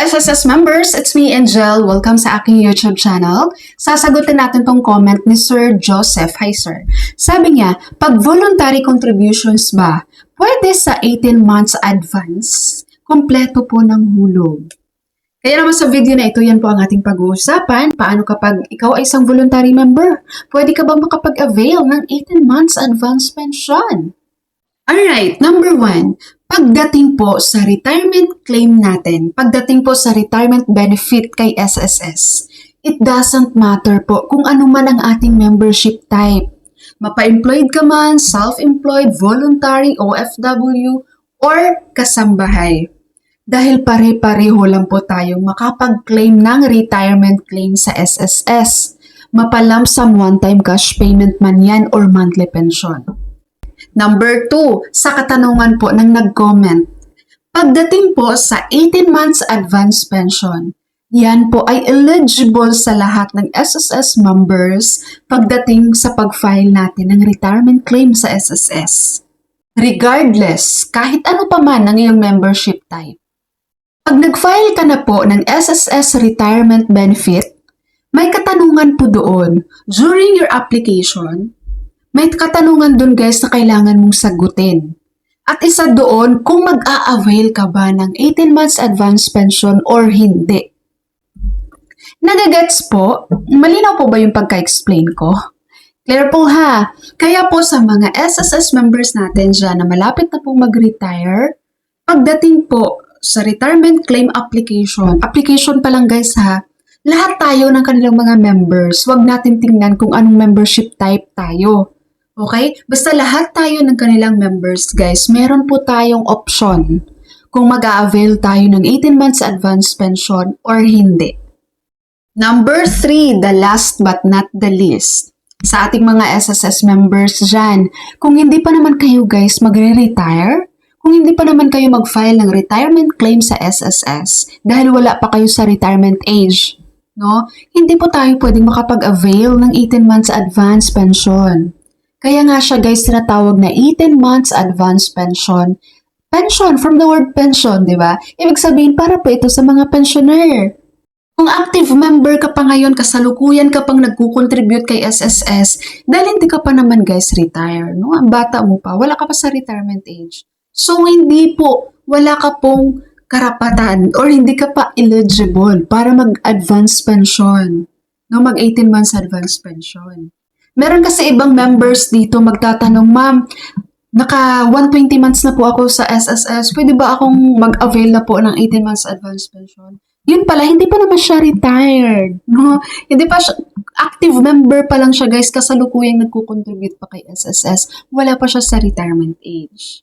SSS members, it's me, Angel. Welcome sa aking YouTube channel. Sasagutin natin tong comment ni Sir Joseph. Hi, Sir. Sabi niya, pag voluntary contributions ba, pwede sa 18 months advance? Kompleto po ng hulog. Kaya naman sa video na ito, yan po ang ating pag-uusapan. Paano kapag ikaw ay isang voluntary member? Pwede ka bang makapag-avail ng 18 months advance pension? Alright, number 1. Pagdating po sa retirement claim natin, pagdating po sa retirement benefit kay SSS, it doesn't matter po kung ano man ang ating membership type. Mapa-employed ka man, self-employed, voluntary, OFW, or kasambahay. Dahil pare-pareho lang po tayong makapag-claim ng retirement claim sa SSS. Mapa-lump sum one-time cash payment man yan or monthly pension. Number 2, sa katanungan po ng nag-comment. Pagdating po sa 18 months advance pension, yan po ay eligible sa lahat ng SSS members pagdating sa pag-file natin ng retirement claim sa SSS. Regardless, kahit ano pa man ang iyong membership type. Pag nag-file ka na po ng SSS retirement benefit, may katanungan po doon during your application. May katanungan dun guys na kailangan mong sagutin. At isa doon kung mag-a-avail ka ba ng 18 months advance pension or hindi. Nagagets po? Malinaw po ba yung pagka-explain ko? Clear po ha? Kaya po sa mga SSS members natin dyan na malapit na po mag-retire, pagdating po sa retirement claim application pa lang guys ha, lahat tayo ng kanilang mga members, wag natin tingnan kung anong membership type tayo. Okay? Basta lahat tayo ng kanilang members, guys, meron po tayong option kung mag-a-avail tayo ng 18 months advance pension or hindi. Number 3, the last but not the least. Sa ating mga SSS members dyan, kung hindi pa naman kayo guys magre-retire, kung hindi pa naman kayo mag-file ng retirement claim sa SSS dahil wala pa kayo sa retirement age, no? Hindi po tayo pwedeng makapag-avail ng 18 months advance pension. Kaya nga siya guys tinatawag na 18 months advance pension. Pension, from the word pension, di ba? Ibig sabihin para po ito sa mga pensioner. Kung active member ka pa ngayon, kasalukuyan ka pang nagkukontribute kay SSS, dahil hindi ka pa naman guys retire, no? Ang bata mo pa, wala ka pa sa retirement age. So hindi po, wala ka pong karapatan or hindi ka pa eligible para mag-advance pension. No, mag-18 months advance pension. Meron kasi ibang members dito magtatanong, ma'am, naka 120 months na po ako sa SSS, pwede ba akong mag-avail na po ng 18 months advance pension? Yun pala, hindi pa naman siya retired. No? Hindi pa siya, active member pa lang siya guys, kasalukuyang nagkukontribute pa kay SSS. Wala pa siya sa retirement age.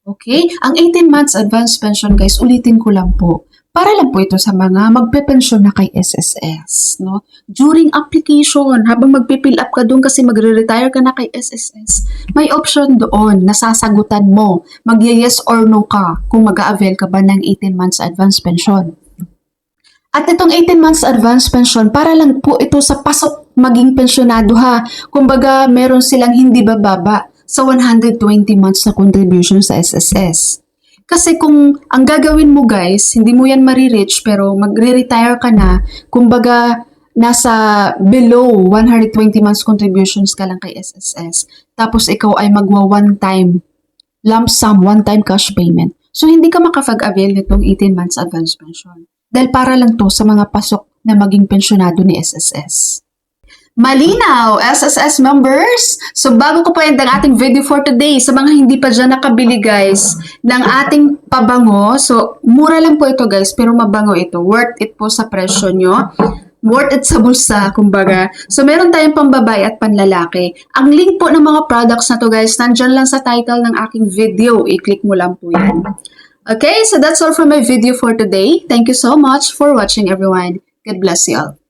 Okay? Ang 18 months advance pension guys, ulitin ko lang po. Para lang po ito sa mga magpe-pensyon na kay SSS, no? During application, habang magpipill up ka doon kasi magre-retire ka na kay SSS, may option doon na sasagutan mo, mag-yes or no ka kung mag-a-avail ka ba ng 18 months advance pension. At itong 18 months advance pension, para lang po ito sa pasok maging pensyonado ha. Kumbaga, meron silang hindi bababa sa 120 months na contribution sa SSS. Kasi kung ang gagawin mo guys, hindi mo yan marireach pero magre-retire ka na, kumbaga nasa below 120 months contributions ka lang kay SSS. Tapos ikaw ay magwa one-time lump sum, one-time cash payment. So hindi ka makapag-avail nitong 18 months advance pension. Dahil para lang to sa mga pasok na maging pensyonado ni SSS. Malinaw, SSS members! So bago ko po end ang ating video for today, sa mga hindi pa dyan nakabili guys ng ating pabango, so mura lang po ito guys, pero mabango ito. Worth it po sa presyo nyo. Worth it sa bulsa, kumbaga. So meron tayong pambabae at panlalaki. Ang link po ng mga products na to guys, nandyan lang sa title ng aking video. I-click mo lang po yan. Okay, so that's all for my video for today. Thank you so much for watching everyone. God bless you all.